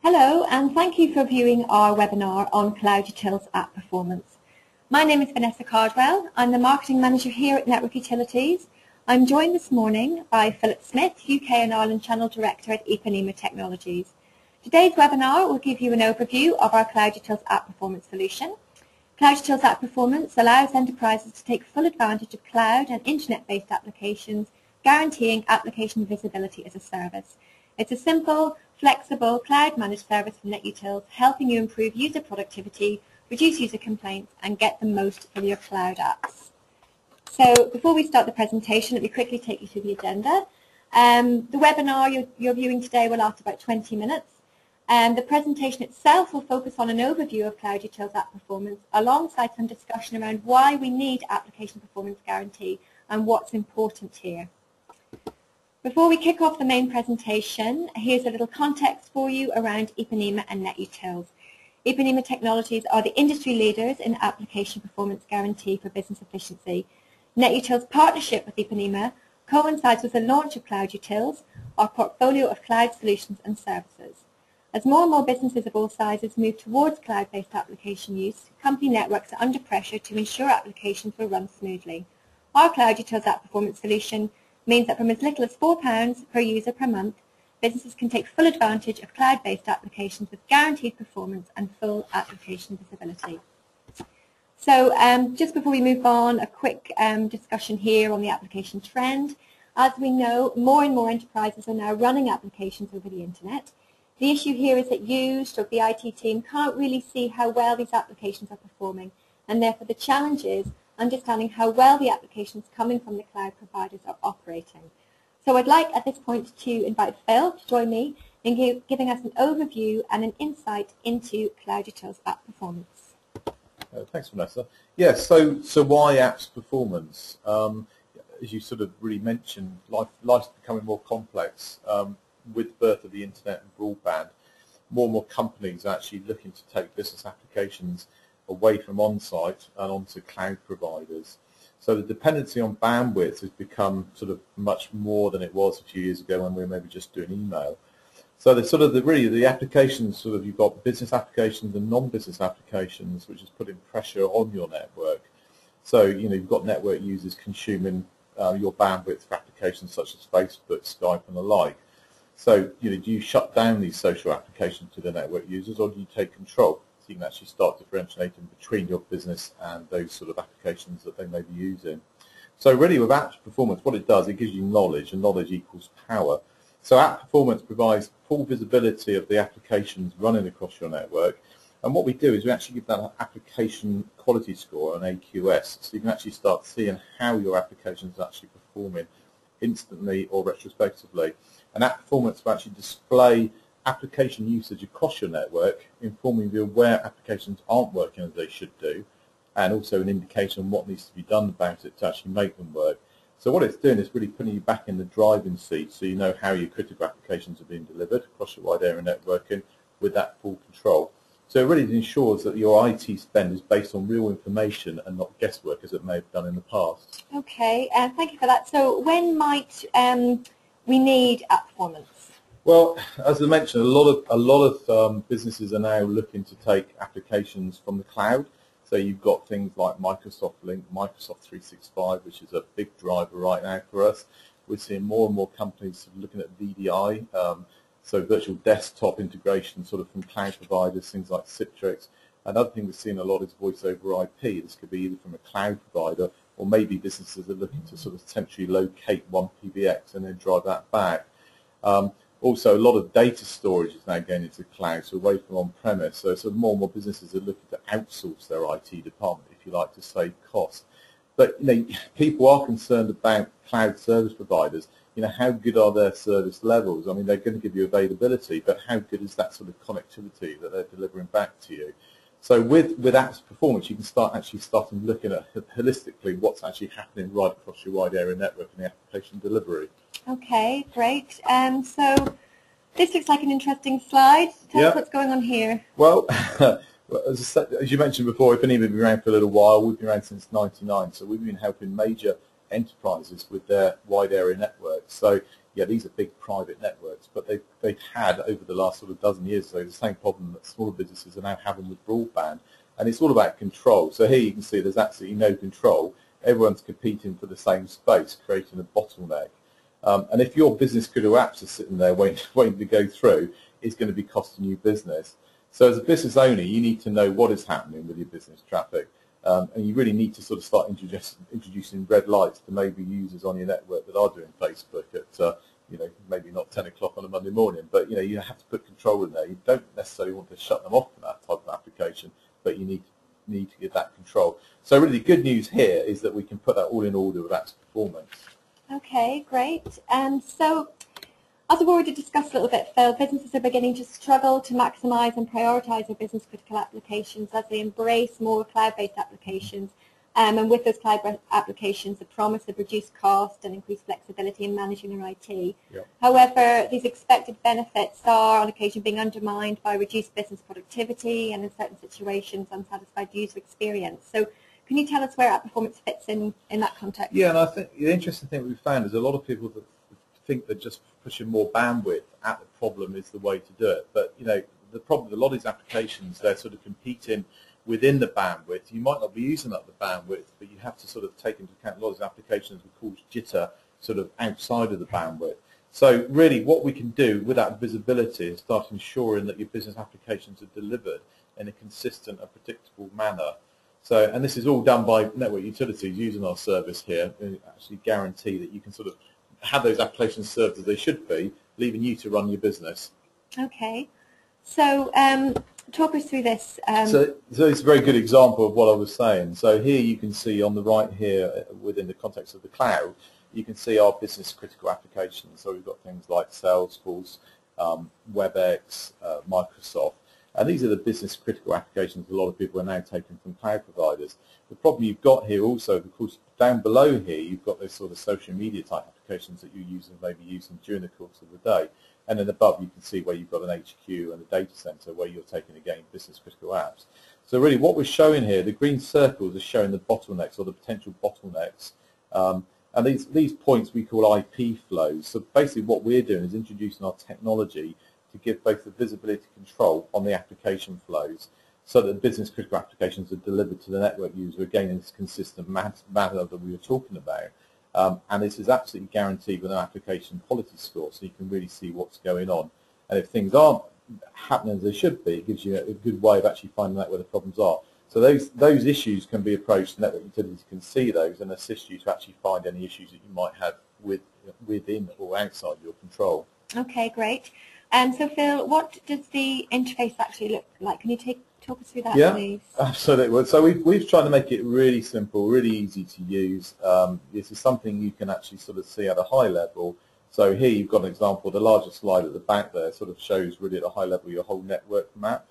Hello, and thank you for viewing our webinar on Cloud Utils app performance. My name is Vanessa Cardwell. I'm the Marketing Manager here at Network Utilities. I'm joined this morning by Philip Smith, UK and Ireland Channel Director at Ipanema Technologies. Today's webinar will give you an overview of our Cloud Utils app performance solution. Cloud Utils app performance allows enterprises to take full advantage of cloud and internet-based applications, guaranteeing application visibility as a service. It's a simple, flexible, cloud-managed service from NetUtils, helping you improve user productivity, reduce user complaints, and get the most from your cloud apps. So before we start the presentation, let me quickly take you through the agenda. The webinar you're viewing today will last about 20 minutes. The presentation itself will focus on an overview of Cloud Utils app performance, alongside some discussion around why we need application performance guarantee and what's important here. Before we kick off the main presentation, here's a little context for you around Ipanema and NetUtils. Ipanema Technologies are the industry leaders in application performance guarantee for business efficiency. NetUtils' partnership with Ipanema coincides with the launch of Cloud Utils, our portfolio of cloud solutions and services. As more and more businesses of all sizes move towards cloud-based application use, company networks are under pressure to ensure applications will run smoothly. Our Cloud Utils app performance solution means that from as little as £4 per user per month, businesses can take full advantage of cloud-based applications with guaranteed performance and full application visibility. So just before we move on, a quick discussion here on the application trend. As we know, more and more enterprises are now running applications over the internet. The issue here is that you, or the IT team, can't really see how well these applications are performing, and therefore the challenge is understanding how well the applications coming from the cloud providers are operating. So I'd like at this point to invite Phil to join me in giving us an overview and an insight into Cloud Utils app performance. Thanks, Vanessa. Yes, so why apps performance? As you sort of really mentioned, life's becoming more complex. With the birth of the internet and broadband, more and more companies are actually looking to take business applications away from on-site and onto cloud providers. So the dependency on bandwidth has become sort of much more than it was a few years ago when we were maybe just doing email. So the applications, you've got business applications and non-business applications, which is putting pressure on your network. So you've got network users consuming your bandwidth for applications such as Facebook, Skype, and the like. So do you shut down these social applications to the network users, or do you take control? So you can actually start differentiating between your business and those sort of applications that they may be using. So really with app performance, what it does, it gives you knowledge, and knowledge equals power. So app performance provides full visibility of the applications running across your network. And what we do is we actually give that an application quality score, an AQS, so you can actually start seeing how your application is actually performing instantly or retrospectively. And app performance will actually display application usage across your network, informing you where applications aren't working as they should do, and also an indication on what needs to be done about it to actually make them work. So what it's doing is really putting you back in the driving seat, so you know how your critical applications are being delivered across your wide area networking with that full control. So it really ensures that your IT spend is based on real information and not guesswork as it may have done in the past. Okay, thank you for that. So when might we need app performance? Well, as I mentioned, a lot of businesses are now looking to take applications from the cloud. So you've got things like Microsoft Lync, Microsoft 365, which is a big driver right now for us. We're seeing more and more companies looking at VDI, so virtual desktop integration sort of from cloud providers, things like Citrix. Another thing we're seeing a lot is voice over IP. This could be either from a cloud provider, or maybe businesses are looking to sort of centrally locate one PBX and then drive that back. Also, a lot of data storage is now going into the cloud, so away from on-premise. So more and more businesses are looking to outsource their IT department, if you like, to save costs. But people are concerned about cloud service providers. How good are their service levels? I mean, they're going to give you availability, but how good is that sort of connectivity that they're delivering back to you? So with apps performance, you can start looking at holistically what's actually happening right across your wide area network and the application delivery. Okay, great. So this looks like an interesting slide. Tell us what's going on here. Well, as you mentioned before, Ipanema has been around for a little while. We've been around since '99, so we've been helping major enterprises with their wide area networks. So yeah, these are big private networks, but they've had over the last sort of dozen years or so the same problem that smaller businesses are now having with broadband, and it's all about control. So here you can see there's absolutely no control. Everyone's competing for the same space, creating a bottleneck. And if your business critical apps are sitting there waiting to go through, it's going to be costing you business. So as a business owner, you need to know what is happening with your business traffic. And you really need to sort of start introducing red lights to maybe users on your network that are doing Facebook at, maybe not 10 o'clock on a Monday morning, but, you have to put control in there. You don't necessarily want to shut them off from that type of application, but you need to get that control. So really the good news here is that we can put that all in order with Apps Performance. Okay, great. So as we've already discussed a little bit, Phil, businesses are beginning to struggle to maximise and prioritise their business critical applications as they embrace more cloud-based applications. And with those cloud applications, the promise of reduced cost and increased flexibility in managing their IT. Yep. However, these expected benefits are on occasion being undermined by reduced business productivity and in certain situations, unsatisfied user experience. So can you tell us where App Performance fits in that context? Yeah, and I think the interesting thing we've found is a lot of people that think that just pushing more bandwidth at the problem is the way to do it. But, the problem with a lot of these applications, they're sort of competing within the bandwidth. You might not be using up the bandwidth, but you have to sort of take into account a lot of these applications we call jitter sort of outside of the bandwidth. So really what we can do with that visibility is start ensuring that your business applications are delivered in a consistent and predictable manner. So, and this is all done by network utilities using our service here, and actually guarantee that you can sort of have those applications served as they should be, leaving you to run your business. Okay. So talk us through this. So it's a very good example of what I was saying. So here you can see on the right here, within the context of the cloud, you can see our business critical applications. So we've got things like Salesforce, WebEx, Microsoft. And these are the business critical applications a lot of people are now taking from cloud providers. The problem you've got here also, of course, down below here, you've got those sort of social media type applications that you're using, maybe using during the course of the day. And then above you can see where you've got an HQ and a data center where you're taking, again, business critical apps. So really what we're showing here, the green circles are showing the bottlenecks or the potential bottlenecks. And these points we call IP flows. So basically what we're doing is introducing our technology to give both the visibility control on the application flows so that business critical applications are delivered to the network user, again, in this consistent manner that we were talking about. And this is absolutely guaranteed with an application quality score, so you can really see what's going on. And if things aren't happening as they should be, it gives you a good way of actually finding out where the problems are. So those issues can be approached, network utilities can see those and assist you to actually find any issues that you might have within or outside your control. Okay, great. So Phil, what does the interface actually look like? Can you talk us through that, please? Yeah, absolutely. So we've tried to make it really simple, really easy to use. This is something you can actually sort of see at a high level. So here you've got an example. The larger slide at the back there sort of shows really at a high level your whole network map.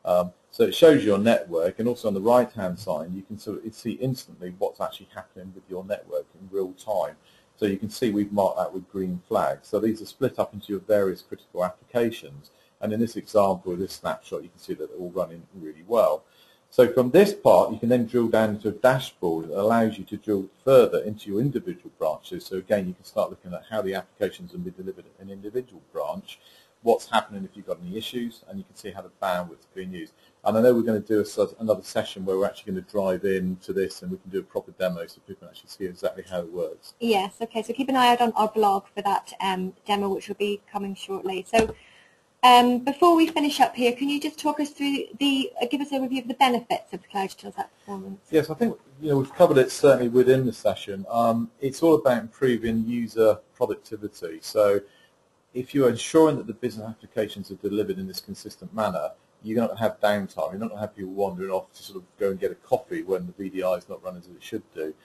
So it shows your network, and also on the right-hand side you can sort of see instantly what's actually happening with your network in real time. So you can see we've marked that with green flags. So these are split up into your various critical applications. And in this example, this snapshot, you can see that they're all running really well. So from this part, you can then drill down into a dashboard that allows you to drill further into your individual branches. So again, you can start looking at how the applications will be delivered in an individual branch, what's happening if you've got any issues, and you can see how the bandwidth is being used. And I know we're going to do another session where we're actually going to drive into this and we can do a proper demo so people can actually see exactly how it works. Yes, okay, so keep an eye out on our blog for that demo, which will be coming shortly. So before we finish up here, can you just talk us through give us an overview of the benefits of the Cloud Utils App Performance? Yes, I think we've covered it certainly within the session. It's all about improving user productivity. So if you're ensuring that the business applications are delivered in this consistent manner, you're not going to have downtime. You're not going to have people wandering off to sort of go and get a coffee when the VDI is not running as it should do.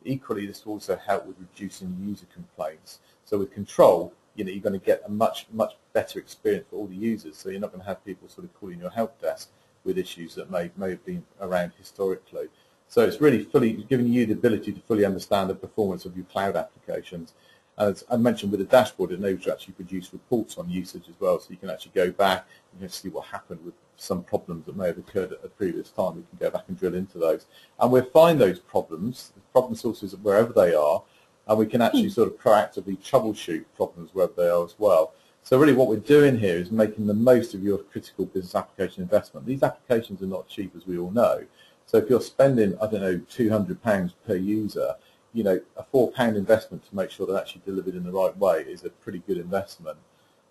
Equally, this will also help with reducing user complaints. So with control, you're going to get a much better experience for all the users. So you're not going to have people sort of calling your help desk with issues that may have been around historically. So it's really giving you the ability to fully understand the performance of your cloud applications. As I mentioned with the dashboard, it enables you to actually produce reports on usage as well, so you can actually go back and see what happened with some problems that may have occurred at a previous time. We can go back and drill into those. And we'll find those problems, the problem sources wherever they are, and we can actually sort of proactively troubleshoot problems wherever they are as well. So really what we're doing here is making the most of your critical business application investment. These applications are not cheap, as we all know. So if you're spending, I don't know, £200 per user, you know, a £4 investment to make sure they're actually delivered in the right way is a pretty good investment.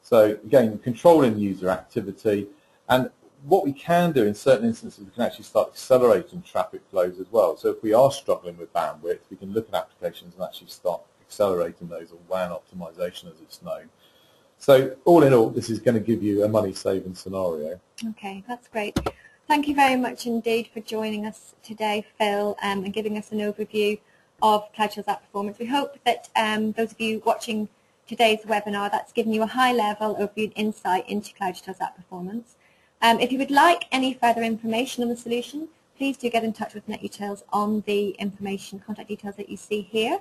So again, controlling user activity, and what we can do in certain instances, we can actually start accelerating traffic flows as well. So if we are struggling with bandwidth, we can look at applications and actually start accelerating those, or WAN optimization as it's known. So all in all, this is going to give you a money-saving scenario. Okay, that's great. Thank you very much indeed for joining us today, Phil, and giving us an overview of CloudTrail's app performance. We hope that those of you watching today's webinar, that's given you a high-level overview and insight into CloudTrail's app performance. If you would like any further information on the solution, please do get in touch with NetUtils on the information, contact details that you see here.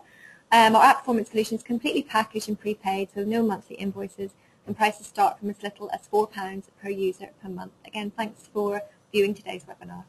Our app performance solution is completely packaged and prepaid, so no monthly invoices, and prices start from as little as £4 per user per month. Again, thanks for viewing today's webinar.